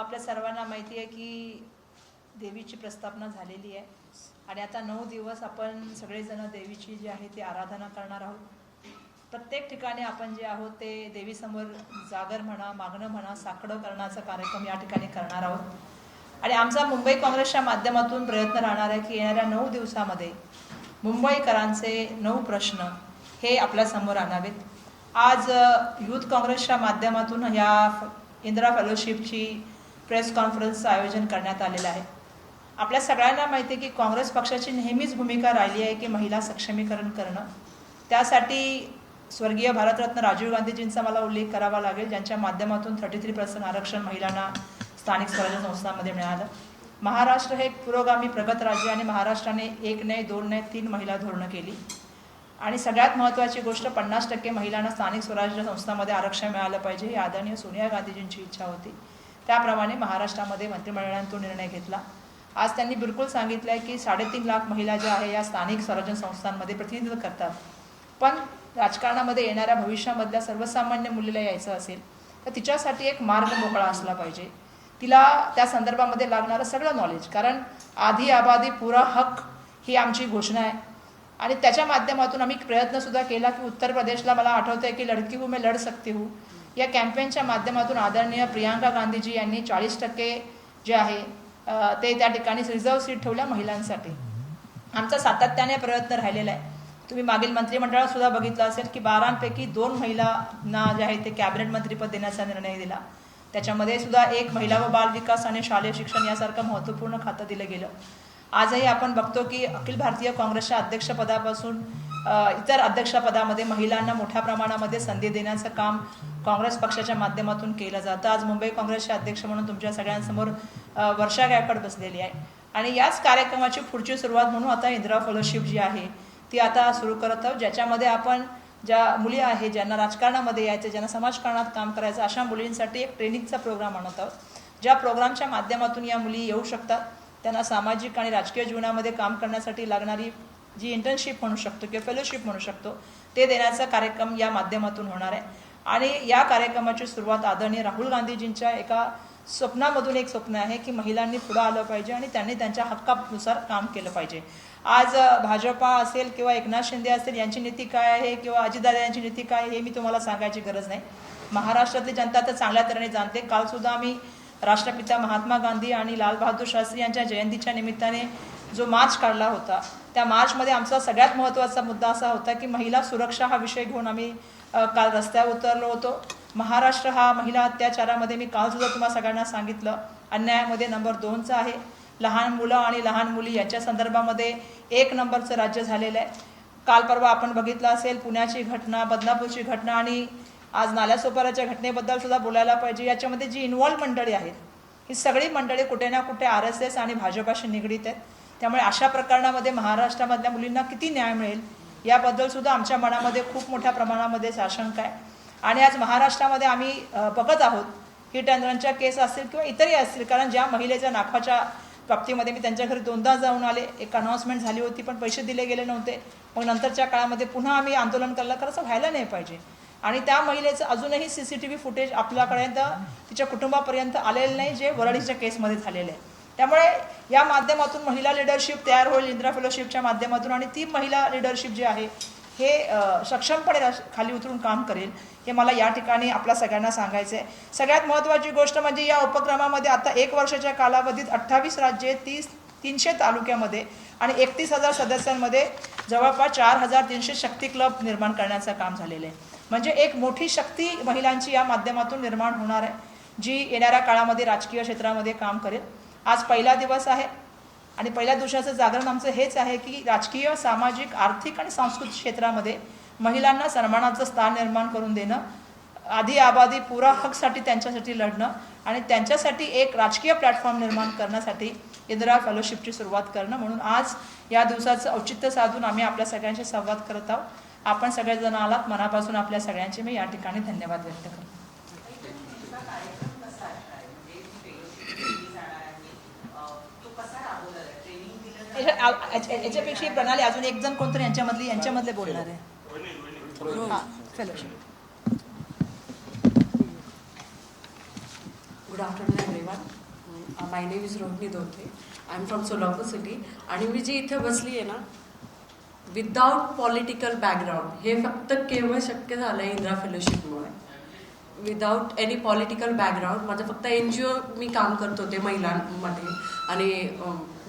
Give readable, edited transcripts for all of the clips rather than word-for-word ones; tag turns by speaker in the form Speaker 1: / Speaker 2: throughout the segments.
Speaker 1: आपल्या सर्वांना माहिती आहे की देवीची प्रस्थापना झालेली आहे आणि आता 9 दिवस आपण सगळेजण देवीची जी आहे ती आराधना करणार आहोत। प्रत्येक ठिकाणी आपण जे आहोत ते देवीसमोर जागर म्हणा, मागणं म्हणा, साकडं करण्याचा कार्यक्रम या ठिकाणी करणार आहोत। आणि आमचा मुंबई काँग्रेसच्या माध्यमातून प्रयत्न राहणार आहे की येणाऱ्या 9 दिवसामध्ये मुंबईकरांचे 9 प्रश्न हे आपल्यासमोर आणावेत। आज यूथ काँग्रेसच्या माध्यमातून या इंदिरा फेलोशिपची प्रेस कॉन्फरन्सचं आयोजन करण्यात आलेलं आहे। आपल्या सगळ्यांना माहिती आहे की काँग्रेस पक्षाची नेहमीच भूमिका राहिली आहे की महिला सक्षमीकरण करणं। त्यासाठी स्वर्गीय भारतरत्न राजीव गांधीजींचा मला उल्लेख करावा लागेल, ज्यांच्या माध्यमातून 33% आरक्षण महिलांना स्थानिक स्वराज्य संस्थांमध्ये मिळालं। महाराष्ट्र हे पुरोगामी प्रगत राज्य आणि महाराष्ट्राने 1 नाही 2 नाही 3 महिला धोरणं केली आणि सगळ्यात महत्त्वाची गोष्ट 50% महिलांना स्थानिक स्वराज्य संस्थांमध्ये आरक्षण मिळालं पाहिजे ही आदरणीय सोनिया गांधीजींची इच्छा होती। त्याप्रमाणे महाराष्ट्रामध्ये मंत्रिमंडळाने तो निर्णय घेतला। आज त्यांनी बिलकुल सांगितलं आहे की 3.5 लाख महिला ज्या आहे या स्थानिक स्वराज्य संस्थांमध्ये प्रतिनिधित्व करतात, पण राजकारणामध्ये येणाऱ्या भविष्यामधल्या सर्वसामान्य मुलीला यायचं असेल तर तिच्यासाठी एक मार्ग मोकळा असला पाहिजे। तिला त्या संदर्भामध्ये लागणारं सगळं नॉलेज, कारण आधी आबादी पुरा हक ही आमची घोषणा आहे आणि त्याच्या माध्यमातून आम्ही प्रयत्नसुद्धा केला की उत्तर प्रदेशला मला आठवतं आहे की लडकी हूँ मैं लढ सकती हूँ या कॅम्पेनच्या माध्यमातून आदरणीय प्रियांका गांधीजी यांनी 40% जे आहे ते त्या ठिकाणी रिझर्व सीट ठेवल्या महिलांसाठी। आमचा सातत्याने प्रयत्न राहिलेला आहे। तुम्ही मागील मंत्रिमंडळात सुद्धा बघितलं असेल की 12पैकी 2 महिलांना जे आहे ते कॅबिनेट मंत्रीपद देण्याचा निर्णय दिला। त्याच्यामध्ये सुद्धा एक महिला व बाल विकास आणि शालेय शिक्षण यासारखं महत्त्वपूर्ण खातं दिलं गेलं। आजही आपण बघतो की अखिल भारतीय काँग्रेसच्या अध्यक्षपदापासून इतर अध्यक्षपदामध्ये महिलांना मोठ्या प्रमाणामध्ये संधी देण्याचं काम काँग्रेस पक्षाच्या माध्यमातून केलं जातं। आज मुंबई काँग्रेसचे अध्यक्ष म्हणून तुमच्या सगळ्यांसमोर वर्षा गायकवाड बसलेली आहे आणि याच कार्यक्रमाची पुढची सुरुवात म्हणून आता इंदिरा फेलोशिप जी आहे ती आता सुरू करत आहोत, ज्याच्यामध्ये आपण ज्या मुली आहेत ज्यांना राजकारणामध्ये यायचं, ज्यांना समाजकारणात काम करायचं, अशा मुलींसाठी एक ट्रेनिंगचा प्रोग्राम आणत आहोत। ज्या प्रोग्रामच्या माध्यमातून या मुली येऊ शकतात, त्यांना सामाजिक आणि राजकीय जीवनामध्ये काम करण्यासाठी लागणारी जी इंटर्नशिप म्हणू शकतो किंवा फेलोशिप म्हणू शकतो ते देण्याचा कार्यक्रम या माध्यमातून होणार आहे। आणि या कार्यक्रमाची सुरुवात आदरणीय राहुल गांधीजींच्या एका स्वप्नामधून एक स्वप्न आहे की महिलांनी पुढे आलं पाहिजे आणि त्यांनी त्यांच्या हक्कानुसार काम केलं पाहिजे। आज भाजपा असेल किंवा एकनाथ शिंदे असेल यांची नीती काय आहे किंवा अजितदादा यांची नीती काय आहे हे मी तुम्हाला सांगायची गरज नाही। महाराष्ट्रातली जनता तर चांगल्या तऱ्हेने जाणते। कालसुद्धा आम्ही राष्ट्रपिता महात्मा गांधी आणि लाल बहादूर शास्त्री यांच्या जयंतीच्या निमित्ताने जो मार्च काढला होता, त्या मार्चमध्ये आमचा सगळ्यात महत्त्वाचा मुद्दा असा होता की महिला सुरक्षा हा विषय घेऊन आम्ही काल रस्त्यावर उतरलो होतो। महाराष्ट्र हा महिला अत्याचारामध्ये मी कालसुद्धा तुम्हाला सगळ्यांना सांगितलं अन्यायामध्ये नंबर 2चा आहे। लहान मुलं आणि लहान मुली याच्या संदर्भामध्ये 1 नंबरचं राज्य झालेलं आहे। काल परवा आपण बघितलं असेल पुण्याची घटना, बदनापूरची घटना आणि आज नाल्यासोपाराच्या घटनेबद्दल सुद्धा बोलायला पाहिजे। याच्यामध्ये जी इन्व्हॉल्व मंडळी आहेत ही सगळी मंडळी कुठे ना कुठे RSS आणि भाजपाशी निगडीत आहेत। त्यामुळे अशा प्रकरणामध्ये महाराष्ट्रामधल्या मुलींना किती न्याय मिळेल याबद्दल सुद्धा आमच्या मनामध्ये खूप मोठ्या प्रमाणामध्ये आशंका आहे। आणि आज महाराष्ट्रामध्ये आम्ही बघत आहोत हिट अँड रनच्या केस असतील किंवा इतरही असतील, कारण ज्या महिलेच्या नाकाच्या बाबतीमध्ये मी त्यांच्या घरी 2दा जाऊन आले, एक अनाउन्समेंट झाली होती पण पैसे दिले गेले नव्हते, मग नंतरच्या काळामध्ये पुन्हा आम्ही आंदोलन करायला कारण असं व्हायला नाही पाहिजे। आणि त्या महिलेचं अजूनही CCTV फुटेज आपल्यापर्यंत तिच्या कुटुंबापर्यंत आलेलं नाही, जे वरळीच्या केसमध्ये झालेलं आहे। त्यामुळे या माध्यमातून महिला लिडरशिप तयार होईल इंदिरा फेलोशिपच्या माध्यमातून आणि ती महिला लिडरशिप जी आहे हे सक्षमपणे खाली उतरून काम करेल हे मला या ठिकाणी आपल्या सगळ्यांना सांगायचं आहे। सगळ्यात महत्त्वाची गोष्ट म्हणजे या उपक्रमामध्ये आता 1 वर्षाच्या कालावधीत 28 राज्ये 300 तालुक्यामध्ये आणि 31,000 सदस्यांमध्ये जवळपास 4,300 शक्ती क्लब निर्माण करण्याचं काम झालेलं आहे। म्हणजे एक मोठी शक्ती महिलांची या माध्यमातून निर्माण होणार आहे, जी येणाऱ्या काळामध्ये राजकीय क्षेत्रामध्ये काम करेल। आज पहिला दिवस आहे आणि पहिल्या दिवसाचं जागरण आमचं हेच आहे की राजकीय, सामाजिक, आर्थिक आणि सांस्कृतिक क्षेत्रामध्ये महिलांना सन्मानाचं स्थान निर्माण करून देणं, आधी आबादी पुरा हकसाठी त्यांच्यासाठी लढणं आणि त्यांच्यासाठी एक राजकीय प्लॅटफॉर्म निर्माण करण्यासाठी इंदिरा फेलोशिपची सुरुवात करणं। म्हणून आज या दिवसाचं औचित्य साधून आम्ही आपल्या सगळ्यांशी संवाद करत आहोत। आपण सगळेजण आलात, मनापासून आपल्या सगळ्यांचे मी या ठिकाणी धन्यवाद व्यक्त करतो। याच्यापेक्षा ही प्रणाली अजून एक जण कोणतरी यांच्यामधले बोलणार आहे। हां fellowship.
Speaker 2: Good afternoon everyone. My name is Rohini Dhotre. I am from Solapur city. आणि मी जी इथे बसली आहे ना, विदाउट पॉलिटिकल बॅकग्राऊंड, हे फक्त केवळ शक्य झालं आहे इंदिरा फेलोशिपमुळे. विदाउट एनी पॉलिटिकल बॅकग्राऊंड, माझं फक्त NGO मी काम करत होते महिलांमध्ये आणि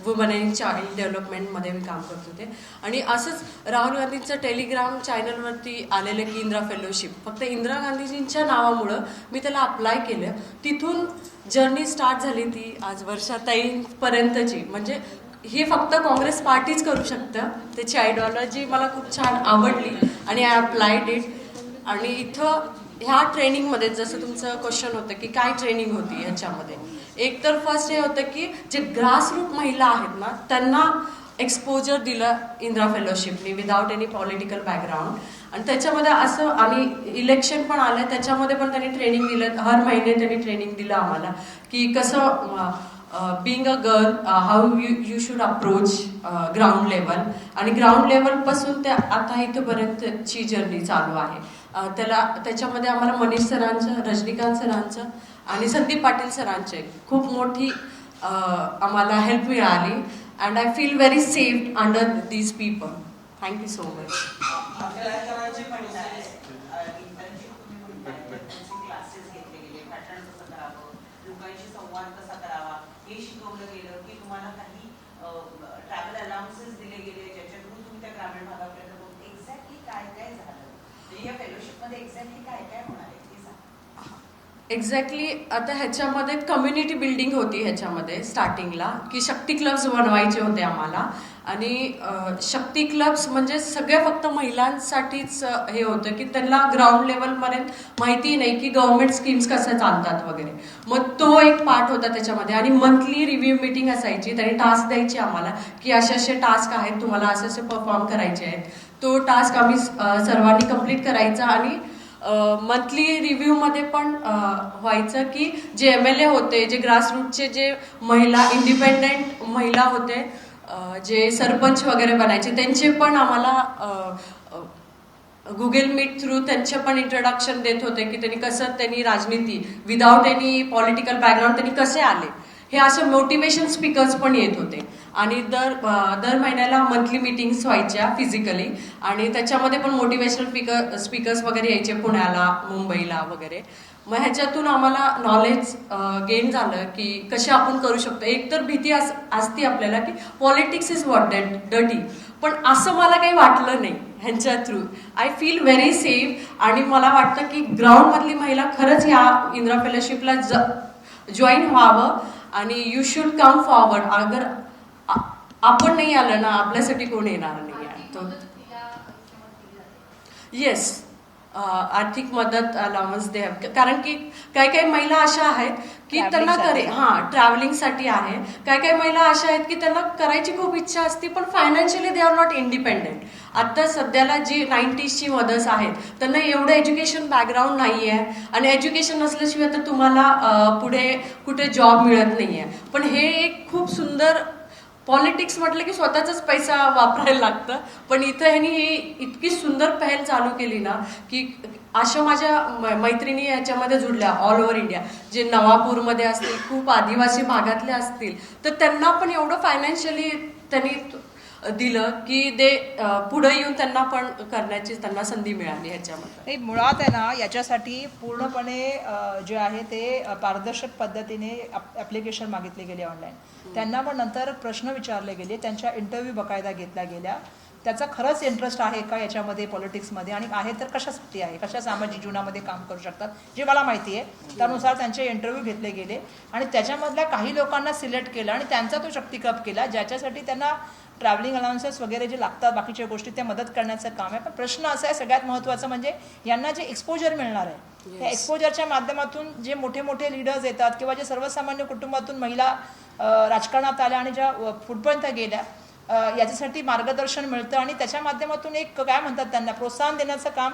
Speaker 2: वुमन अँड चाइल्ड डेव्हलपमेंटमध्ये मी काम करत होते. आणि असंच राहुल गांधींचं टेलिग्राम चॅनलवरती आलेलं की इंदिरा फेलोशिप, फक्त इंदिरा गांधीजींच्या नावामुळं मी त्याला अप्लाय केलं. तिथून जर्नी स्टार्ट झाली ती आज वर्षाताईंपर्यंतची. म्हणजे ही फक्त काँग्रेस पार्टीच करू शकतं. त्याची आयडिओलॉजी मला खूप छान आवडली आणि आय अप्लायड इट. आणि इथं ह्या ट्रेनिंगमध्ये जसं तुमचं क्वेश्चन होतं की काय ट्रेनिंग होती ह्याच्यामध्ये, एक तर फर्स्ट हे होतं की जे ग्रासरूट महिला आहेत ना त्यांना एक्सपोजर दिलं इंदिरा फेलोशिपनी विदाउट एनी पॉलिटिकल बॅकग्राऊंड. आणि त्याच्यामध्ये असं आम्ही इलेक्शन पण आलं, त्याच्यामध्ये पण त्यांनी ट्रेनिंग दिलं. हर महिने त्यांनी ट्रेनिंग दिलं आम्हाला की कसं being a girl how you should approach ground level. आणि ग्राउंड लेवलपासून ते आता इथंपर्यंतची जर्नी चालू आहे. त्याच्यामध्ये आम्हाला मनीष सरांचं, रजनीकांत सरांचं आणि संदीप पाटील सरांचे खूप मोठी आम्हाला हेल्प मिळाली. And I feel very safe under these people. Thank you so much. Exactly आता ह्याच्यामध्ये कम्युनिटी बिल्डिंग होती ह्याच्यामध्ये स्टार्टिंगला की शक्ती क्लब्स बनवायचे होते आम्हाला. आणि शक्ती क्लब्स म्हणजे सगळ्या फक्त महिलांसाठीच हे होतं की त्यांना ग्राउंड लेवलपर्यंत माहिती नाही की गव्हर्नमेंट स्कीम्स कशा चालतात वगैरे. मग तो एक पार्ट होता त्याच्यामध्ये. आणि मंथली रिव्ह्यू मीटिंग असायची, त्यांनी टास्क द्यायची आम्हाला की असे असे टास्क आहेत, तुम्हाला असे असे परफॉर्म करायचे आहेत. तो टास्क आम्ही सर्वांनी कंप्लीट करायचा. आणि मंथली रिव्ह्यूमध्ये पण व्हायचं की जे MLA होते, जे ग्रासरूटचे जे महिला इंडिपेंडेंट महिला होते, जे सरपंच वगैरे बनायचे, त्यांचे पण आम्हाला गुगल मीट थ्रू त्यांचे पण इंट्रोडक्शन देत होते की त्यांनी राजनीती विदाउट एनी पॉलिटिकल बॅकग्राऊंड त्यांनी कसे आले. हे असे मोटिवेशन स्पीकर्स पण येत होते. आणि दर महिन्याला मंथली मीटिंग्स व्हायच्या फिजिकली. आणि त्याच्यामध्ये पण मोटिवेशनल स्पीकर्स वगैरे यायचे पुण्याला, मुंबईला वगैरे. मग ह्याच्यातून आम्हाला नॉलेज गेन झालं की कसे आपण करू शकतो. एक तर भीती असते आपल्याला की पॉलिटिक्स इज व्हॉट डर्टी, पण असं मला काही वाटलं नाही ह्यांच्या through. I feel very safe. आणि मला वाटतं की ग्राउंडमधली महिला खरंच ह्या इंदिरा फेलोशिपला जॉईन व्हावं आणि यू शुड कम फॉरवर्ड. अगर आपण नाही आलं ना, आपल्यासाठी कोण येणार नाही आहे. येस, आर्थिक मदत अलाउन्स दे. कारण की काही काही महिला अशा आहेत की त्यांना ट्रॅव्हलिंगसाठी आहे. काही काही महिला अशा आहेत की त्यांना करायची खूप इच्छा असते पण financially they are not independent. आता सध्याला जी 90sची मदर्स आहेत त्यांना एवढं एज्युकेशन बॅकग्राऊंड नाही आहे. आणि एज्युकेशन नसल्याशिवाय तर तुम्हाला पुढे कुठे जॉब मिळत नाही आहे. पण हे एक खूप सुंदर, पॉलिटिक्स म्हटलं की स्वतःचाच पैसा वापरायला लागतं. पण इथं ह्यांनी ही इतकी सुंदर पहल चालू केली ना की अशा माझ्या मैत्रिणी याच्यामध्ये जुडल्या ऑल ओव्हर इंडिया, जे नवापूरमध्ये असतील, खूप आदिवासी भागातले असतील, तर त्यांना पण एवढं फायनान्शियली त्यांनी दिलं की ते पुढे येऊन त्यांना पण करण्याची त्यांना संधी मिळाली. ह्याच्यामध्ये
Speaker 1: मुळात आहे ना, याच्यासाठी पूर्णपणे जे आहे ते पारदर्शक पद्धतीने ॲप्लिकेशन मागितले गेले ऑनलाईन. त्यांना पण नंतर प्रश्न विचारले गेले, त्यांच्या इंटरव्ह्यू बकायदा घेतल्या गेल्या. त्याचा खरंच इंटरेस्ट आहे का याच्यामध्ये, पॉलिटिक्समध्ये, आणि आहे तर कशासाठी आहे, कशा सामाजिक जीवनामध्ये काम करू शकतात, जे मला माहिती आहे. त्यानुसार त्यांचे इंटरव्ह्यू घेतले गेले आणि त्याच्यामधल्या काही लोकांना सिलेक्ट केलं आणि त्यांचा तो शक्ती क्लब केला, ज्याच्यासाठी त्यांना ट्रॅव्हलिंग अलाउन्सेस वगैरे जे लागतात, बाकीच्या गोष्टी त्या मदत करण्याचं काम आहे. पण प्रश्न असा आहे, सगळ्यात महत्त्वाचं म्हणजे यांना जे एक्सपोजर मिळणार आहे, त्या एक्सपोजरच्या माध्यमातून जे मोठे मोठे लीडर्स येतात किंवा जे सर्वसामान्य कुटुंबातून महिला राजकारणात आल्या आणि ज्या पुढपर्यंत गेल्या, याच्यासाठी मार्गदर्शन मिळतं. आणि त्याच्या माध्यमातून एक काय म्हणतात त्यांना प्रोत्साहन देण्याचं काम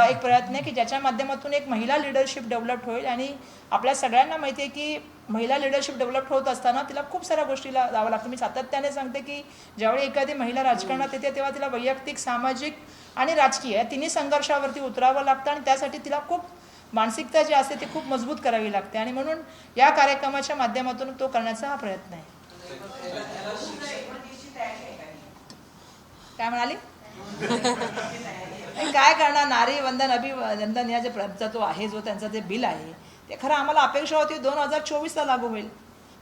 Speaker 1: एक प्रयत्न आहे की ज्याच्या माध्यमातून एक महिला लिडरशिप डेव्हलप होईल. आणि आपल्या सगळ्यांना माहिती आहे की महिला लिडरशिप डेव्हलप होत असताना तिला खूप साऱ्या गोष्टीला जावं लागतं. मी सातत्याने सांगते की ज्यावेळी एखादी महिला राजकारणात येते तेव्हा तिला वैयक्तिक, सामाजिक आणि राजकीय या तिन्ही संघर्षावरती उतरावं लागतं. आणि त्यासाठी तिला खूप मानसिकता जी असते ती खूप मजबूत करावी लागते आणि म्हणून या कार्यक्रमाच्या माध्यमातून तो करण्याचा हा प्रयत्न आहे. काय म्हणाली? काय करणार, नारी वंदन अभिवंदन या जे जो आहे, जो त्यांचा जे बिल आहे ते खरं आम्हाला अपेक्षा होती 2024ला लागू होईल.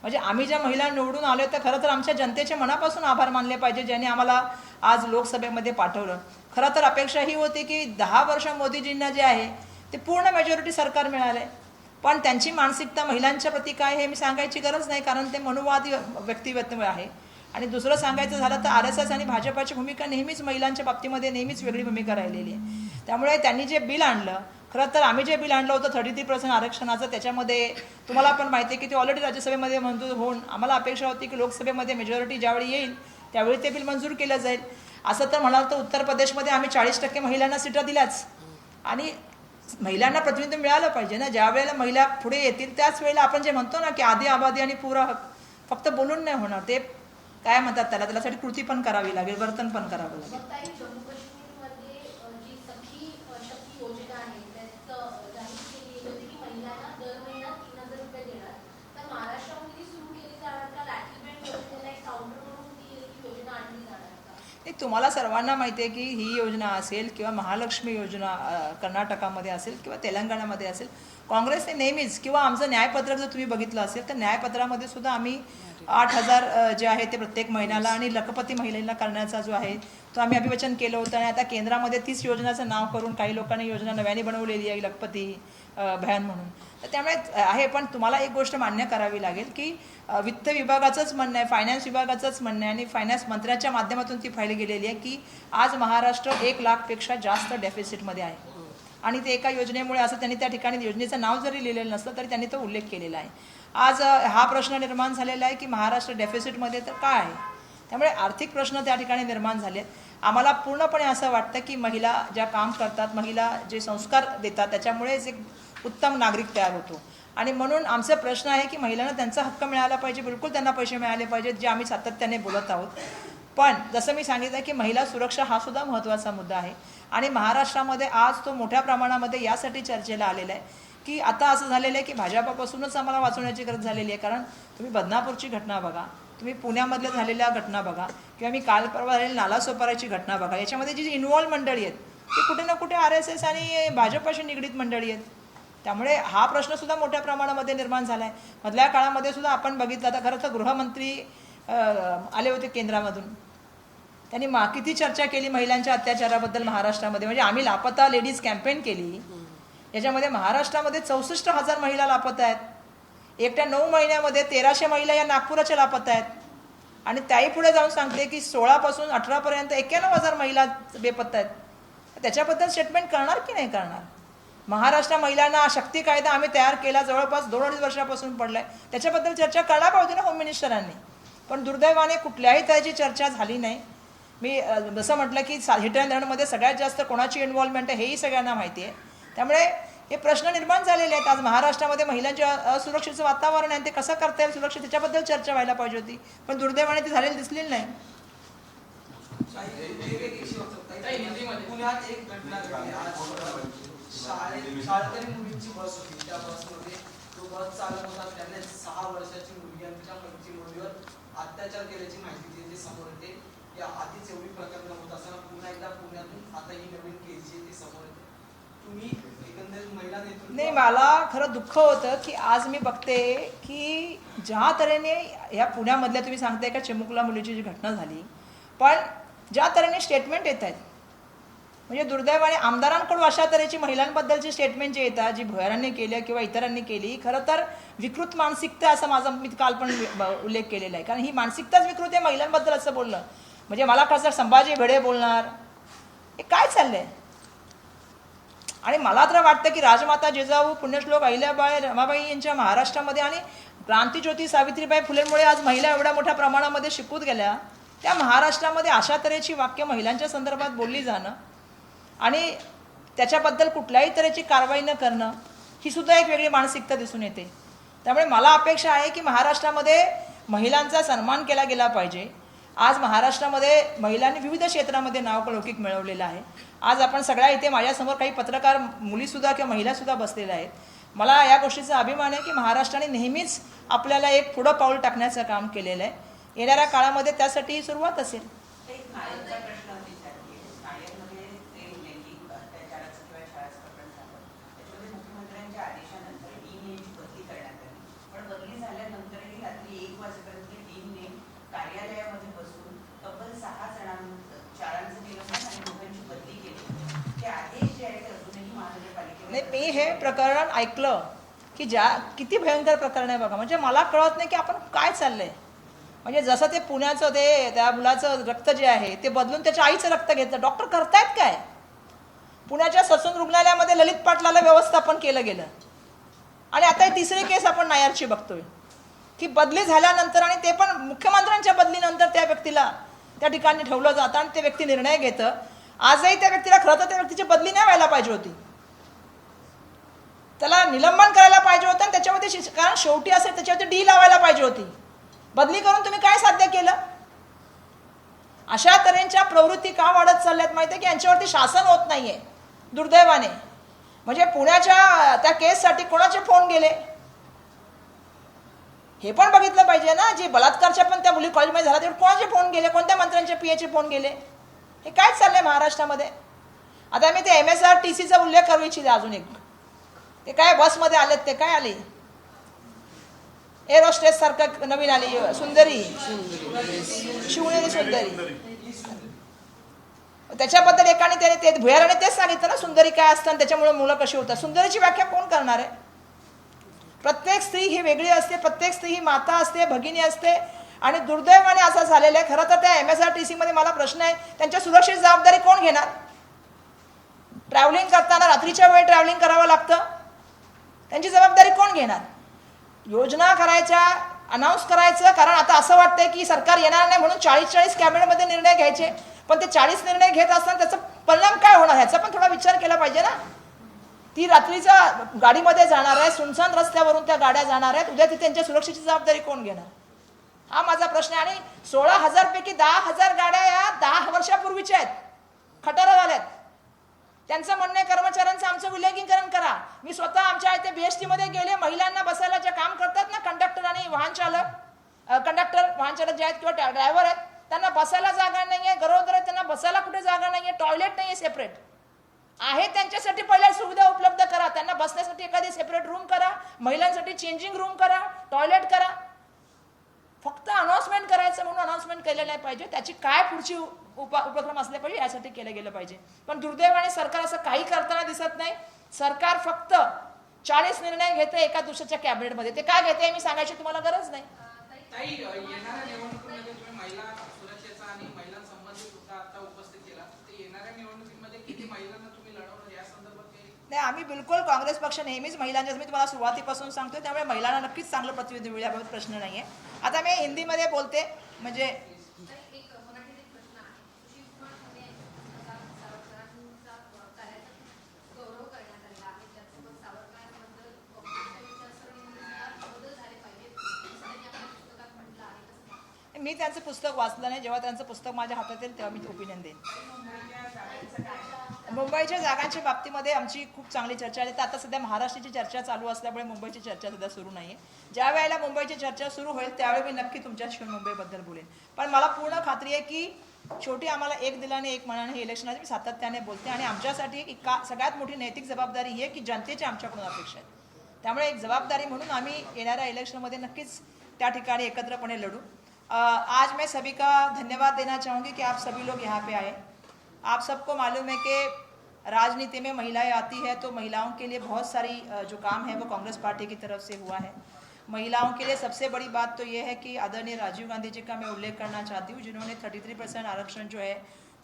Speaker 1: म्हणजे आम्ही ज्या महिला निवडून आलो तर खरं तर आमच्या जनतेचे मनापासून आभार मानले पाहिजे ज्यांनी आम्हाला आज लोकसभेमध्ये पाठवलं. खरं तर अपेक्षा ही होती की 10 वर्ष मोदीजींना जे आहे ते पूर्ण मेजॉरिटी सरकार मिळाले, पण त्यांची मानसिकता महिलांच्या प्रती काय हे मी सांगायची गरज नाही, कारण ते मनुवादी व्यक्तिमत्व आहे. आणि दुसरं सांगायचं झालं तर RSS आणि भाजपाची भूमिका नेहमीच महिलांच्या बाबतीमध्ये नेहमीच वेगळी भूमिका राहिलेली आहे. त्यामुळे त्यांनी जे बिल आणलं, खरं तर आम्ही जे बिल आणलं होतं 33% आरक्षणाचं, त्याच्यामध्ये तुम्हाला पण माहिती आहे की ते ऑलरेडी राज्यसभेमध्ये मंजूर होऊन आम्हाला अपेक्षा होती की लोकसभेमध्ये मेजॉरिटी ज्यावेळी येईल त्यावेळी ते बिल मंजूर केलं जाईल. असं तर म्हणाल तर उत्तर प्रदेशमध्ये आम्ही 40% महिलांना सीटा दिल्याच आणि महिलांना प्रतिनिधित्व मिळालं पाहिजे ना. ज्या वेळेला महिला पुढे येतील त्याच वेळेला आपण जे म्हणतो ना की आधी आबादी आणि पुरा हक फक्त बोलून नाही होणार, ते काय म्हणतात त्यासाठी कृती पण करावी लागेल, वर्तन पण करावं लागेल.
Speaker 3: जम्मू काश्मीरमध्ये जी सखी शक्ती योजना आहे त्यात जाहीर केली होती की महिलांना दर महिना 3,000 रुपये देणार, तर महाराष्ट्रामध्ये सुरू केली जाणार का लॅटरमेंट योजनेला एक काउंटर म्हणून ती योजना आणली जाणार का?
Speaker 1: नाही, तुम्हाला सर्वांना माहिती आहे की ही योजना असेल किंवा महालक्ष्मी योजना कर्नाटकामध्ये असेल किंवा तेलंगणामध्ये असेल, काँग्रेसने नेहमीच किंवा आमचं न्यायपत्रक जर तुम्ही बघितलं असेल तर न्यायपत्रामध्ये सुद्धा आम्ही 8,000 जे आहे ते प्रत्येक महिन्याला आणि लखपती महिलांना करण्याचा जो आहे तो आम्ही अभिवचन केलं होतं. आणि आता केंद्रामध्ये 30 योजनाचं नाव करून काही लोकांनी योजना नव्याने बनवलेली आहे लखपती बहन म्हणून. तर त्यामुळे आहे, पण तुम्हाला एक गोष्ट मान्य करावी लागेल की वित्त विभागाचंच म्हणणं आहे, फायनान्स विभागाचंच म्हणणं आहे आणि फायनान्स मंत्र्याच्या माध्यमातून ती फाईल गेलेली आहे की आज महाराष्ट्र 1 लाखपेक्षा जास्त डेफिसिटमध्ये आहे. आणि ते एका योजनेमुळे असं त्यांनी त्या ठिकाणी योजनेचं नाव जरी लिहिलेलं नसलं तरी त्यांनी तो उल्लेख केलेला आहे. आज हा प्रश्न निर्माण झालेला आहे की महाराष्ट्र डेफिसिटमध्ये तर काय आहे. त्यामुळे आर्थिक प्रश्न त्या ठिकाणी निर्माण झाले. आम्हाला पूर्णपणे असं वाटतं की महिला ज्या काम करतात, महिला जे संस्कार देतात त्याच्यामुळेच एक उत्तम नागरिक तयार होतो. आणि म्हणून आमचा प्रश्न आहे की महिलांना त्यांचा हक्क मिळाला पाहिजे, बिलकुल त्यांना पैसे मिळाले पाहिजेत, जे आम्ही सातत्याने बोलत आहोत. पण जसं मी सांगितलं की महिला सुरक्षा हा सुद्धा महत्त्वाचा मुद्दा आहे आणि महाराष्ट्रामध्ये आज तो मोठ्या प्रमाणामध्ये यासाठी चर्चेला आलेला आहे की आता असं झालेलं आहे की भाजपापासूनच आम्हाला वाचवण्याची गरज झालेली आहे. कारण तुम्ही बदनापूरची घटना बघा, तुम्ही पुण्यामधल्या झालेल्या घटना बघा किंवा मी काल परवा झालेली नालासोपाराची घटना बघा, याच्यामध्ये जी इन्व्हॉल्व मंडळी आहेत ती कुठे ना कुठे RSS आणि भाजपाशी निगडीत मंडळी आहेत. त्यामुळे हा प्रश्नसुद्धा मोठ्या प्रमाणामध्ये निर्माण झाला आहे. मधल्या काळामध्ये सुद्धा आपण बघितलं तर खरं तर गृहमंत्री आले होते केंद्रामधून, त्यांनी किती चर्चा केली महिलांच्या अत्याचाराबद्दल महाराष्ट्रामध्ये. म्हणजे आम्ही लापता लेडीज कॅम्पेन केली, याच्यामध्ये महाराष्ट्रामध्ये 64,000 महिला लापता आहेत. एकट्या 9 महिन्यामध्ये 1,300 महिला या नागपुराच्या लापता आहेत आणि त्याही पुढे जाऊन सांगते की 16 पासून 18 पर्यंत 91,000 महिला बेपत्ता आहेत. त्याच्याबद्दल स्टेटमेंट करणार की नाही करणार? महाराष्ट्र महिलांना शक्ती कायदा आम्ही तयार केला, जवळपास 2-2.5 वर्षापासून पडलाय, त्याच्याबद्दल चर्चा करायला पाहिजे ना होम मिनिस्टरांनी. पण दुर्दैवाने कुठल्याही त्याची चर्चा झाली नाही. मी जसं म्हटलं की हिट अँड रनमध्ये सगळ्यात जास्त कोणाची इन्व्हॉल्वमेंट आहे हेही सगळ्यांना माहिती आहे. त्यामुळे हे प्रश्न निर्माण झालेले आहेत. आज महाराष्ट्रामध्ये महिलांच्या असुरक्षेचं वातावरण आहे, ते कसं करता येईल सुरक्षित त्याच्याबद्दल चर्चा व्हायला पाहिजे होती, पण दुर्दैवाने ती झालेली दिसलेली नाही.
Speaker 4: पुण्यात एक घटना घडली. शाळकरी मुलींची बस होती, त्या बसमध्ये तो बस चालक होता, त्याने 6 वर्षाची मुलगी आणि तिच्या मुलीवर अत्याचार केल्याची माहिती त्यांची समोर येते. या आधीच एवढी प्रकरण होत असताना पुन्हा एकदा पुण्यातून आता ही नवीन केस जी ती समोर येते. तुम्ही एकंदरीत महिला नेतृत्व
Speaker 1: नाही, मला खरं दुःख होतं की आज मी बघते की ज्या तऱ्हेने ह्या पुण्यामधल्या तुम्ही सांगताय का चिमुकला मुलीची जी घटना झाली, पण ज्या तऱ्हेने स्टेटमेंट येत आहेत, म्हणजे दुर्दैवाने आमदारांकडून अशा तऱ्हेची महिलांबद्दलची स्टेटमेंट जे येतात, जी भुयारांनी केल्या किंवा इतरांनी केली, खरं तर विकृत मानसिकता असं माझा मी काल पण उल्लेख केलेला आहे. कारण ही मानसिकताच विकृत आहे महिलांबद्दल असं बोलणं. म्हणजे मला कसं संभाजी भिडे बोलणार, हे काय चाललंय? आणि मला तर वाटतं की राजमाता जिजाऊ, पुण्यश्लोक अहिल्याबाई, रमाबाई यांच्या महाराष्ट्रामध्ये आणि क्रांतीज्योती सावित्रीबाई फुलेंमुळे आज महिला एवढ्या मोठ्या प्रमाणामध्ये शिकूत गेल्या. त्या महाराष्ट्रामध्ये अशा तऱ्हेची वाक्य महिलांच्या संदर्भात बोलली जाणं आणि त्याच्याबद्दल कुठल्याही तऱ्हेची कारवाई न करणं, ही सुद्धा एक वेगळी मानसिकता दिसून येते. त्यामुळे मला अपेक्षा आहे की महाराष्ट्रामध्ये महिलांचा सन्मान केला गेला पाहिजे आज महाराष्ट्रामध्ये महिलांनी विविध क्षेत्रामध्ये नावलौकिक मिळवलेलं आहे. आज आपण सगळ्या इथे माझ्यासमोर काही पत्रकार मुलीसुद्धा किंवा महिलासुद्धा बसलेल्या आहेत. मला या गोष्टीचा अभिमान आहे की महाराष्ट्राने नेहमीच आपल्याला एक पुढं पाऊल टाकण्याचं काम केलेलं आहे. येणाऱ्या काळामध्ये त्यासाठी सुरुवात असेल.
Speaker 5: एक नायरचा प्रश्न विचारते. नायरमध्ये ते लैंगिक अत्याचाराचं किंवा छळाचं प्रकरण झालं. त्याच्यामध्ये मुख्यमंत्र्यांच्या आदेशानंतर डीनची बदली करण्यात आली. पण बदली झाल्यानंतरही रात्री 1 वाजेपर्यंत डीनने कार्यालयामध्ये बसून तब्बल 6 चारांचं निलंबन आणि दोघांची बदली केली. ते आदेश जे आहे ते अजूनही महानगरपालिकेवर
Speaker 1: नाही, मी हे प्रकरण ऐकलं की किती भयंकर प्रकरण आहे बघा. म्हणजे मला कळत नाही की आपण काय चाललंय. म्हणजे जसं ते पुण्याचं त्या मुलाचं रक्त जे आहे ते बदलून त्याच्या आईचं रक्त घेतलं. डॉक्टर करतायत काय. पुण्याच्या ससून रुग्णालयामध्ये ललित पाटलाला व्यवस्थापन केलं गेलं आणि आता ही तिसरी केस आपण नायरची बघतोय की बदली झाल्यानंतर आणि ते पण मुख्यमंत्र्यांच्या बदलीनंतर त्या व्यक्तीला त्या ठिकाणी ठेवलं जातं आणि ते व्यक्ती निर्णय घेतं. आजही त्या व्यक्तीला खरं तर त्या व्यक्तीची बदली नाही व्हायला पाहिजे होती. त्याला निलंबन करायला पाहिजे होतं आणि त्याच्यामध्ये कारण शेवटी असेल त्याच्यावरती डी लावायला पाहिजे होती. बदली करून तुम्ही काय साध्य केलं. अशा तऱ्हेच्या प्रवृत्ती का वाढत चालल्यात माहिती आहे की यांच्यावरती शासन होत नाहीये दुर्दैवाने. म्हणजे पुण्याच्या त्या केससाठी कोणाचे फोन गेले हे पण बघितलं पाहिजे ना. जे बलात्कारच्या पण त्या मुली कॉलेजमध्ये झाला तेव्हा कोणाचे फोन गेले, कोणत्या मंत्र्यांचे पीएचे फोन गेले, हे काय चाललंय महाराष्ट्रामध्ये. आता मी ते MSRTCचा उल्लेख करू इच्छिते अजून एक. ते काय बसमध्ये आलेत ते काय आले एरोस्टेस सारखं नवीन आली सुंदरी शिवनेरी सुंदरी. त्याच्याबद्दल एकाने त्याने ते भुयाराने तेच सांगितलं ना सुंदरी काय असतं आणि त्याच्यामुळे मुलं कशी होतात. सुंदरीची व्याख्या कोण करणार आहे. प्रत्येक स्त्री ही वेगळी असते, प्रत्येक स्त्री ही माता असते, भगिनी असते आणि दुर्दैवाने असं झालेलं आहे. खरं तर त्या MSRTC मध्ये मला प्रश्न आहे त्यांच्या सुरक्षेची जबाबदारी कोण घेणार. ट्रॅव्हलिंग करताना रात्रीच्या वेळी ट्रॅव्हलिंग करावं लागतं, त्यांची जबाबदारी कोण घेणार. योजना करायच्या, अनाऊन्स करायचं. कारण आता असं वाटतंय की सरकार येणार नाही म्हणून 40 कॅबिनेटमध्ये निर्णय घ्यायचे. पण ते 40 निर्णय घेत असताना त्याचा परिणाम काय होणार ह्याचा पण थोडा विचार केला पाहिजे ना. ती रात्रीचा गाडीमध्ये जाणार आहे, सुनसान रस्त्यावरून त्या गाड्या जाणार आहेत. उद्या ती त्यांच्या सुरक्षेची जबाबदारी कोण घेणार हा माझा प्रश्न आहे. आणि 16,000 पैकी 10,000 गाड्या या 10 वर्षापूर्वीच्या आहेत, खटारा झाल्यात. त्यांचं म्हणणं कर्मचाऱ्यांचं आमचं विलगीकरण करा. मी स्वतः आमच्या इथे BST मध्ये गेले. महिलांना बसायला जे काम करतात ना कंडक्टर आणि वाहन चालक जे आहेत किंवा ड्रायव्हर आहेत त्यांना बसायला जागा नाहीये, गरोदर आहेत त्यांना बसायला कुठे जागा नाहीये, टॉयलेट नाहीये सेपरेट आहे. त्यांच्यासाठी पहिल्या सुविधा उपलब्ध करा. त्यांना बसण्यासाठी एखादी सेपरेट रूम करा, महिलांसाठी चेंजिंग रूम करा, टॉयलेट करा. फक्त अनाउन्समेंट करायचं म्हणून अनाउन्समेंट केलं नाही पाहिजे. त्याची काय पुढची उपक्रम असले पाहिजे यासाठी केलं गेलं पाहिजे. पण दुर्दैवाने सरकार असं काही करताना दिसत नाही. सरकार फक्त 40 निर्णय घेते एका दिवसाच्या कॅबिनेटमध्ये. ते काय घेते मी सांगायची तुम्हाला गरज नाही.
Speaker 4: ताई, येणाऱ्या निवडणुकीमध्ये तुम्ही महिला सुरक्षेचा आणि महिलांसंबंधित मुद्दा आता उपस्थित केला. तर येणाऱ्या निवडणुकीमध्ये किती महिलांना तुम्ही लढवणार या संदर्भात
Speaker 1: नाही. आम्ही बिलकुल काँग्रेस पक्ष नेहमीच महिलांच्या, मी तुम्हाला सुरुवातीपासून सांगतो, त्यामुळे महिलांना नक्कीच चांगलं प्रतिनिधी मिळेल याबाबत प्रश्न नाहीये. आता मी हिंदीमध्ये बोलते. म्हणजे
Speaker 3: एक मराठीत एक प्रश्न आहे. सुशील ठाकरे सावरकरांचा कार्याचा गौरव करण्यात आलेला आहे. त्यासोबत सावरकरांबद्दल काँग्रेसच्या विचारसरणीमध्ये बदल झाले पाहिजेत असं त्यांनी आपल्या पुस्तकात म्हटलं आहे.
Speaker 1: मी त्यांचं पुस्तक वाचलं नाही. जेव्हा त्यांचं पुस्तक माझ्या हातात येईल तेव्हा मी ओपिनियन देईन. मुंबईच्या जागांच्या बाबतीमध्ये आमची खूप चांगली चर्चा आहे. तर आता सध्या महाराष्ट्राची चर्चा चालू असल्यामुळे मुंबईची चर्चा सध्या सुरू नाही आहे. ज्या वेळेला मुंबईची चर्चा सुरू होईल त्यावेळी मी नक्की तुमच्याशी मुंबईबद्दल बोलेन. पण मला पूर्ण खात्री आहे की शेवटी आम्हाला एक दिलाने एक मनाने हे इलेक्शन आहे. मी सातत्याने बोलते आणि आमच्यासाठी सगळ्यात मोठी नैतिक जबाबदारी ही आहे की जनतेची आमच्याकडून अपेक्षा आहे. त्यामुळे एक जबाबदारी म्हणून आम्ही येणाऱ्या इलेक्शनमध्ये नक्कीच त्या ठिकाणी एकत्रपणे लढू. आज मैं सभी का धन्यवाद देना चाहूँगी कि आप सभी लोग यहाँ पे आए. आप सबको मालूम है कि राजनीति में महिलाएं आती है तो महिलाओं के लिए बहुत सारी जो काम है वो कांग्रेस पार्टी की तरफ से हुआ है. महिलाओं के लिए सबसे बड़ी बात तो ये है कि आदरणीय राजीव गांधी जी का मैं उल्लेख करना चाहती हूँ जिन्होंने 33% आरक्षण जो है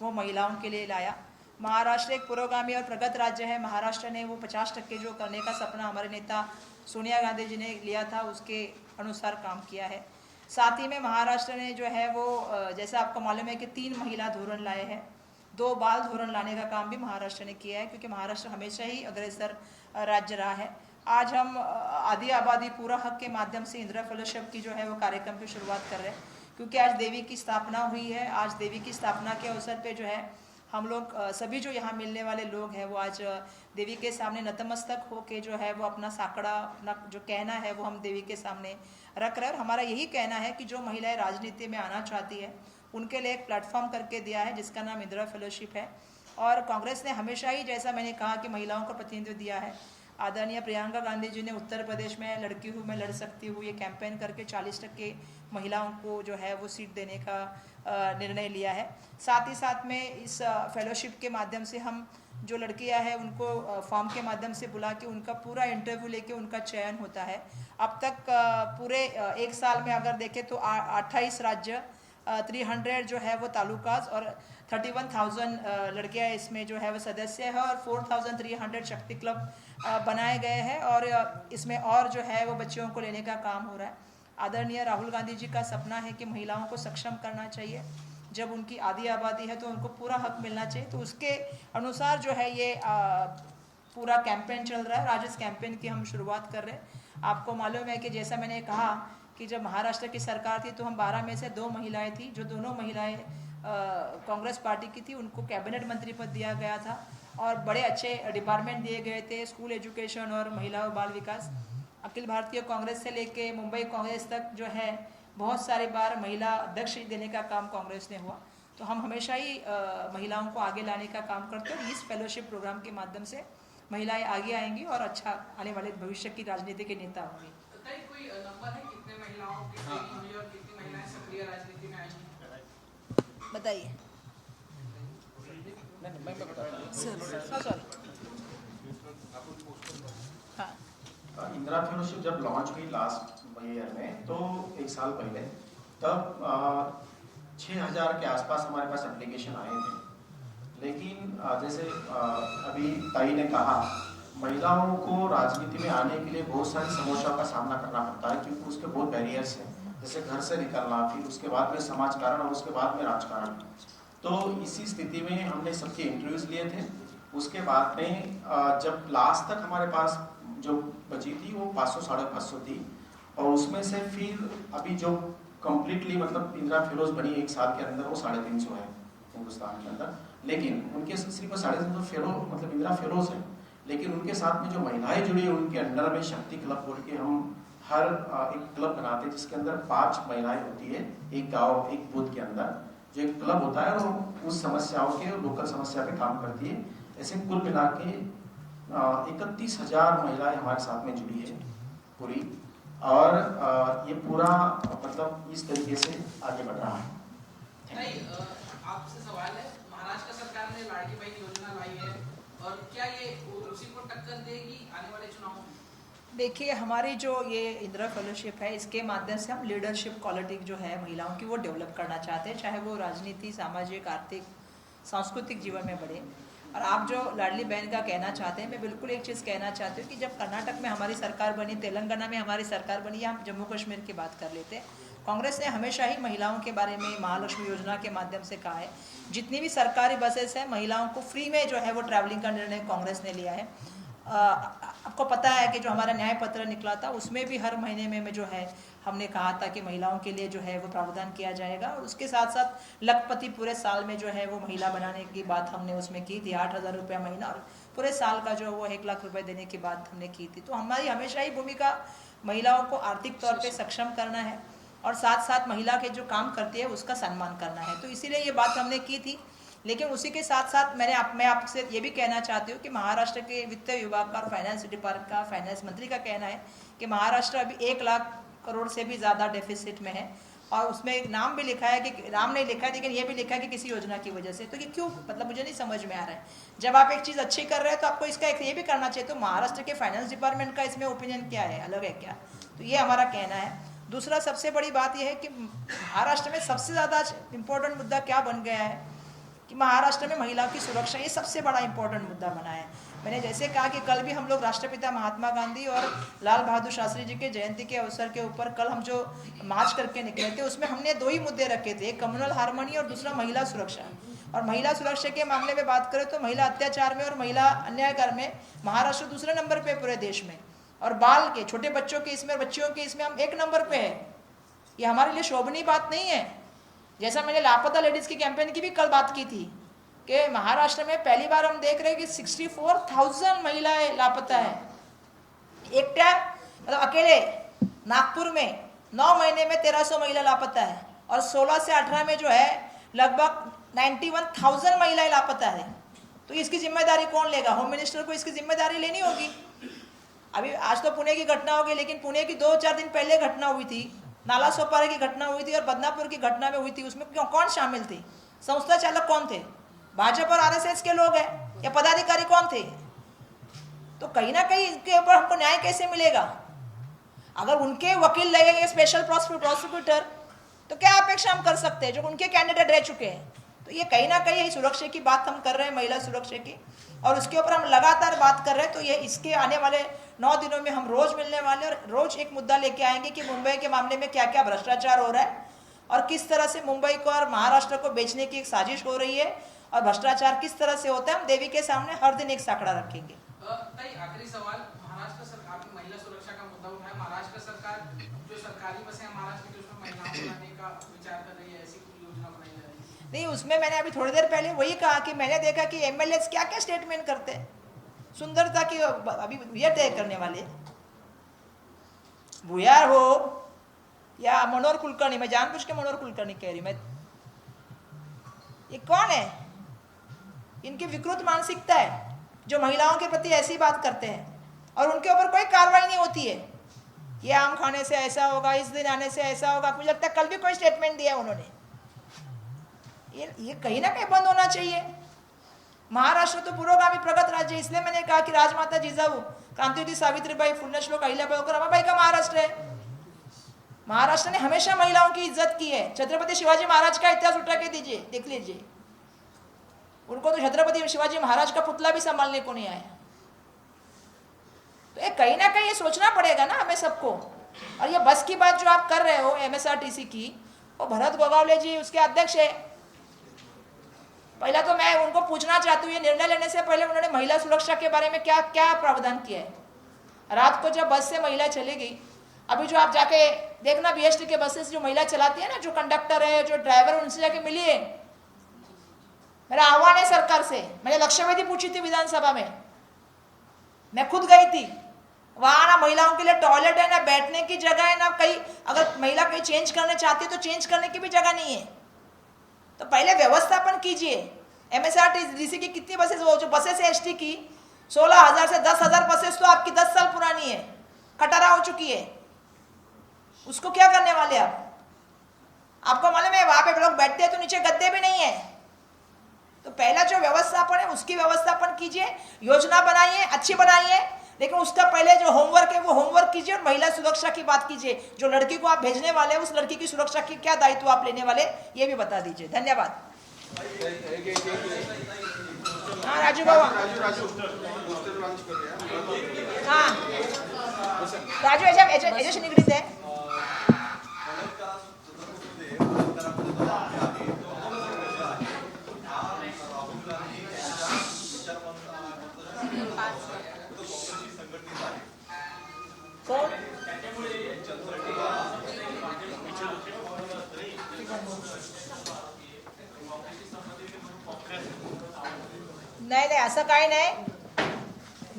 Speaker 1: वो महिलाओं के लिए लाया. महाराष्ट्र एक पुरोगामी और प्रगत राज्य है. महाराष्ट्र ने वो 50% जो करने का सपना हमारे नेता सोनिया गांधी जी ने लिया था उसके अनुसार काम किया है. साथ ही में महाराष्ट्र ने जो है वो जैसा आपको मालूम है कि 3 महिला धोरण लाए हैं. 2 बाल धोरण लाने का काम भी महाराष्ट्र ने किया है क्योंकि महाराष्ट्र हमेशा ही अग्रसर राज्य रहा है. आज हम आदि आबादी पूरा हक के माध्यम से इंदिरा फेलोशिप की जो है वो कार्यक्रम की शुरुआत कर रहे हैं. क्योंकि आज देवी की स्थापना हुई है। आज देवी की स्थापना के अवसर पे जो है हम लोग सभी जो यहाँ मिलने वाले लोग हैं वो आज देवी के सामने नतमस्तक हो के जो है वो अपना साकड़ा, अपना जो कहना है वो हम देवी के सामने रख रहे हैं। और हमारा यही कहना है कि जो महिलाएं राजनीति में आना चाहती है उनके लिए एक प्लेटफॉर्म करके दिया है जिसका नाम इंदिरा फेलोशिप है। और कांग्रेस ने हमेशा ही, जैसा मैंने कहा, कि महिलाओं को प्रतिनिधित्व दिया है। आदरणीय प्रियंका गांधी जी ने उत्तर प्रदेश में लड़की हूँ मैं लड़ सकती हूँ ये कैंपेन करके 40% महिलाओं को जो है वो सीट देने का निर्णय लिया है। साथ ही साथ में इस फेलोशिप के माध्यम से हम जो लड़कियां हैं उनको फॉर्म के माध्यम से बुला के उनका पूरा इंटरव्यू लेके उनका चयन होता है। अब तक पूरे एक साल में अगर देखें तो 28 राज्य, 300 जो है वो तालुकाज और 31,000 लड़कियां इसमें जो है वो सदस्य है और 4,300 शक्ति क्लब बनाए गए हैं और इसमें और जो है वो बच्चियों को लेने का काम हो रहा है। आदरणीय राहुल गांधी जी का सपना है कि महिलाओं को सक्षम करना चाहिए। जब उनकी आधी आबादी है तो उनको पूरा हक मिलना चाहिए। तो उसके अनुसार जो है ये पूरा कैंपेन चल रहा है। आज इस कैंपेन की हम शुरुआत कर रहे हैं। आपको मालूम है कि जैसा मैंने कहा कि जब महाराष्ट्र की सरकार थी तो हम 12 में से 2 महिलाएं थी, जो दोनों महिलाएं कांग्रेस पार्टी की थी। उनको कैबिनेट मंत्री पद दिया गया था और बड़े अच्छे डिपार्टमेंट दिए गए थे, स्कूल एजुकेशन और महिला और बाल विकास। अखिल भारतीय कांग्रेस से लेके मुंबई कांग्रेस तक जो है बहुत सारी बार महिला अध्यक्ष देने का काम कांग्रेस ने हुआ। तो हम हमेशा ही महिलाओं को आगे लाने का काम करते हैं। इस फेलोशिप प्रोग्राम के माध्यम से महिलाएं आगे आएंगी और अच्छा आने वाले भविष्य की राजनीति के नेता होंगी।
Speaker 4: कोई नंबर है कितने महिलाओं की ट्रेनिंग हुई और कितनी महिलाएं सक्रिय राजनीति में आएंगी?
Speaker 1: बताइए हाँ।
Speaker 6: इंदिरा फेलोशिप जब लॉन्च हुई लास्ट ईयर में, तो एक साल पहले, तब 6,000 के आसपास हमारे पास एप्लीकेशन आए थे। लेकिन जैसे अभी ताई ने कहा, महिलाओं को राजनीति में आने के लिए बहुत सारी समस्याओं का सामना करना पड़ता है क्योंकि उसके बहुत बैरियर्स हैं, जैसे घर से निकलना, फिर उसके बाद में समाजकारण और उसके बाद में राजकारण। तो इसी स्थिति में हमने सबके इंटरव्यूज लिए थे। उसके बाद में जब लास्ट तक हमारे पास जो बची थी वो 500-550 थी और उसमें से फिर अभी जो कम्प्लीटली मतलब इंदिरा फेलोज बनी एक साल के अंदर वो 350 है हिंदुस्तान के अंदर। लेकिन उनके सिर्फ 350 फेलो मतलब इंदिरा फेलोज है, लेकिन उनके साथ में जो महिलाएं जुड़ी है उनके अंडर में शक्ति क्लब बोल के हम हर एक क्लब बनाते हैं जिसके अंदर 5 महिलाएं होती है। एक गाँव, एक बूथ के अंदर जो एक क्लब होता है और उस समस्याओं के लोकल समस्या पे काम करती है। ऐसे कुल मिला के 31,000 महिलाएं हमारे साथ में जुड़ी है पूरी, और ये पूरा मतलब इस तरीके से आगे बढ़ रहा है।
Speaker 4: आपसे सवाल है, महाराष्ट्र सरकार ने लाड़की बहन योजना लाई है और क्या ये उसी को टक्कर देगी आने वाले चुनावों में?
Speaker 1: देखिए, हमारी जो ये इंदिरा फेलोशिप है इसके माध्यम से हम लीडरशिप क्वालिटी जो है महिलाओं की वो डेवलप करना चाहते हैं, चाहे वो राजनीति, सामाजिक, आर्थिक, सांस्कृतिक जीवन में बढ़े। और आप जो लाडली बहन का कहना चाहते हैं, मैं बिल्कुल एक चीज़ कहना चाहती हूँ कि जब कर्नाटक में हमारी सरकार बनी, तेलंगाना में हमारी सरकार बनी, या हम जम्मू कश्मीर की बात कर लेते हैं, कांग्रेस ने हमेशा ही महिलाओं के बारे में महालक्ष्मी योजना के माध्यम से कहा है। जितनी भी सरकारी बसेस हैं महिलाओं को फ्री में जो है वो ट्रैवलिंग का निर्णय कांग्रेस ने लिया है। आपको पता है कि जो हमारा न्याय पत्र निकला था उसमें भी हर महीने में जो है हमने कहा था कि महिलाओं के लिए जो है वो प्रावधान किया जाएगा। और उसके साथ साथ लखपति पूरे साल में जो है वो महिला बनाने की बात हमने उसमें की थी, 8,000 रुपया महीना, और पूरे साल का जो वो 1 लाख रुपए देने की बात हमने की थी। तो हमारी हमेशा ही भूमिका महिलाओं को आर्थिक तौर पर सक्षम करना है और साथ साथ महिला के जो काम करती है उसका सम्मान करना है। तो इसीलिए ये बात हमने की थी। लेकिन उसी के साथ साथ मैं आपसे ये भी कहना चाहती हूँ कि महाराष्ट्र के वित्त विभाग का और फाइनेंस डिपार्टमेंट का, फाइनेंस मंत्री का कहना है कि महाराष्ट्र अभी 1 लाख करोड़ से भी ज़्यादा डेफिसिट में है। और उसमें एक नाम भी लिखा है कि, नाम नहीं लिखा है लेकिन ये भी लिखा है कि किसी योजना की वजह से। तो ये क्यों, मतलब मुझे नहीं समझ में आ रहा है। जब आप एक चीज़ अच्छी कर रहे हैं तो आपको इसका एक ये भी करना चाहिए। तो महाराष्ट्र के फाइनेंस डिपार्टमेंट का इसमें ओपिनियन क्या है, अलग है क्या? तो ये हमारा कहना है। दूसरा सबसे बड़ी बात यह है कि महाराष्ट्र में सबसे ज़्यादा इम्पोर्टेंट मुद्दा क्या बन गया है कि महाराष्ट्र में महिलाओं की सुरक्षा, ये सबसे बड़ा इम्पोर्टेंट मुद्दा बना है। मैंने जैसे कहा कि कल भी हम लोग राष्ट्रपिता महात्मा गांधी और लाल बहादुर शास्त्री जी के जयंती के अवसर के ऊपर कल हम जो मार्च करके निकले थे उसमें हमने 2 ही मुद्दे रखे थे, एक कम्युनल हार्मनी और दूसरा महिला सुरक्षा। और महिला सुरक्षा के मामले में बात करें तो महिला अत्याचार में और महिला अन्यायकार में महाराष्ट्र दूसरे नंबर पे पूरे देश में, और बाल के छोटे बच्चों के इसमें और बच्चियों के इसमें हम 1 नंबर पे है। ये हमारे लिए शोभनीय बात नहीं है। जैसा मैंने लापता लेडीज़ की कैंपेन की भी कल बात की थी कि महाराष्ट्र में पहली बार हम देख रहे हैं कि 64,000 महिलाएं लापता है। एक टाइम मतलब अकेले नागपुर में 9 महीने में 1300 महिला लापता है और 16 से 18 में जो है लगभग 91,000 महिलाएं लापता है। तो इसकी जिम्मेदारी कौन लेगा? होम मिनिस्टर को इसकी जिम्मेदारी लेनी होगी। अभी आज तो पुणे की घटना होगी, लेकिन पुणे की 2-4 दिन पहले घटना हुई थी, नाला सोपारा की घटना हुई थी और बदनापुर की घटना में हुई थी। उसमें कौन शामिल थे? संस्था चालक कौन थे? भाजपा और आरएसएस के लोग हैं या पदाधिकारी कौन थे? तो कहीं ना कहीं इनके ऊपर हमको न्याय कैसे मिलेगा? अगर उनके वकील लगेंगे स्पेशल प्रोसिक्यूटर, तो क्या अपेक्षा हम कर सकते हैं जो उनके कैंडिडेट रह चुके हैं? तो ये कहीं ना कहीं सुरक्षा की बात हम कर रहे हैं, महिला सुरक्षा की, और उसके ऊपर हम लगातार बात कर रहे हैं। तो ये इसके आने वाले 9 दिनों में हम रोज मिलने वाले और रोज एक मुद्दा लेके आएंगे कि मुंबई के मामले में क्या क्या भ्रष्टाचार हो रहा है और किस तरह से मुंबई को और महाराष्ट्र को बेचने की एक साजिश हो रही है और भ्रष्टाचार किस तरह से होता है। हम देवी के सामने हर दिन एक साकड़ा रखेंगे।
Speaker 4: आखिरी सवाल, महाराष्ट्र सरकार ने महिला सुरक्षा का मुद्दा उठाया। महाराष्ट्र सरकार जो सरकारी बसें महाराष्ट्र की उसमें महिलाओं को लाने का विचार कर रही है, ऐसी कोई योजना बनाई जा रही है?
Speaker 1: नहीं, उसमें मैंने अभी थोड़ी देर पहले वही कहा कि मैंने देखा कि एमएलए क्या क्या स्टेटमेंट करते हैं, सुंदरता की अभी ये तय करने वाले भूयार हो या मनोहर कुलकर्णी, मैं जानबूझ के मनोहर कुलकर्णी कह रही मैं, ये कौन है? इनकी विकृत मानसिकता है जो महिलाओं के प्रति ऐसी बात करते हैं और उनके ऊपर कोई कार्रवाई नहीं होती है। ये आम खाने से ऐसा होगा, इस दिन आने से ऐसा होगा। मुझे लगता है कल भी कोई स्टेटमेंट दिया उन्होंने। ये कहीं ना कहीं बंद होना चाहिए। महाराष्ट्र तो पुरोगामी प्रगत राज्य है, इसलिए मैंने कहा कि राजमाता जिजाऊ, क्रांतिज्योति सावित्रीबाई फुले, श्लोक अहिल्याबाई होकर रमाबाई का महाराष्ट्र है। महाराष्ट्र ने हमेशा महिलाओं की इज्जत की है। छत्रपति शिवाजी महाराज का इतिहास उठा के दीजिए, देख लीजिए, उनको तो छत्रपति शिवाजी महाराज का पुतला भी संभालने को नहीं आया। तो ये कहीं ना कहीं ये सोचना पड़ेगा ना हमें सबको। और ये बस की बात जो आप कर रहे हो एमएसआरटीसी की, वो भरत गोगावले जी उसके अध्यक्ष है। पहला तो मैं उनको पूछना चाहती हूँ, ये निर्णय लेने से पहले उन्होंने महिला सुरक्षा के बारे में क्या क्या प्रावधान किया है? रात को जब बस से महिला चली गई, अभी जो आप जाके देखना बीएसटी के बसेस जो महिला चलाती है ना, जो कंडक्टर है, जो ड्राइवर, उनसे जाके मिलिए। मेरा आह्वान है सरकार से। मैंने लक्ष्यवेधी पूछी थी विधानसभा में, मैं खुद गई थी वहां। ना महिलाओं के लिए टॉयलेट है, ना बैठने की जगह है, ना कहीं अगर महिला कहीं चेंज करने चाहती है तो चेंज करने की भी जगह नहीं है। तो पहले व्यवस्थापन कीजिए। एमएसआरटीसी की कितनी बसेस, वो जो बसेस है एसटी की 16,000 से 10,000 बसेस तो आपकी 10 साल पुरानी है, कटारा हो चुकी है। उसको क्या करने वाले आप? आपको मालूम है वहां पे लोग बैठते हैं तो नीचे गद्दे भी नहीं है। तो पहला जो व्यवस्थापन है उसकी व्यवस्थापन कीजिए, योजना बनाइए, अच्छी बनाइए, लेकिन उसका पहले जो होमवर्क है वो होमवर्क कीजिए और महिला सुरक्षा की बात कीजिए। जो लड़की को आप भेजने वाले हैं उस लड़की की सुरक्षा की क्या दायित्व आप लेने वाले, ये भी बता दीजिए। धन्यवाद। हाँ राजू बाबा, हाँ राजू याच्याशी निगडीत आहे। नाही नाही, असं काही नाही।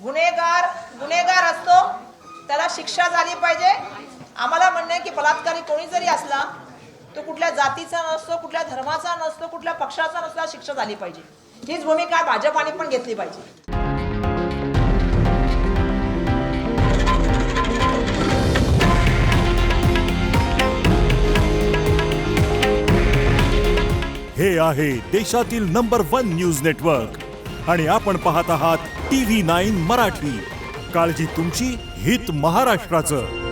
Speaker 1: गुन्हेगार असतो त्याला शिक्षा झाली पाहिजे। आम्हाला म्हणणं आहे की बलात्कारी कोणी जरी असला तो कुठल्या जातीचा नसतो, कुठल्या धर्माचा नसतो, कुठल्या पक्षाचा नसतो, शिक्षा झाली पाहिजे। हीच भूमिका भाजपाने पण घेतली पाहिजे।
Speaker 7: हे आहे देशातील नंबर 1 न्यूज नेटवर्क आणि आपण पाहत आहात TV9 मराठी। काळजी तुमची, हित महाराष्ट्राचं।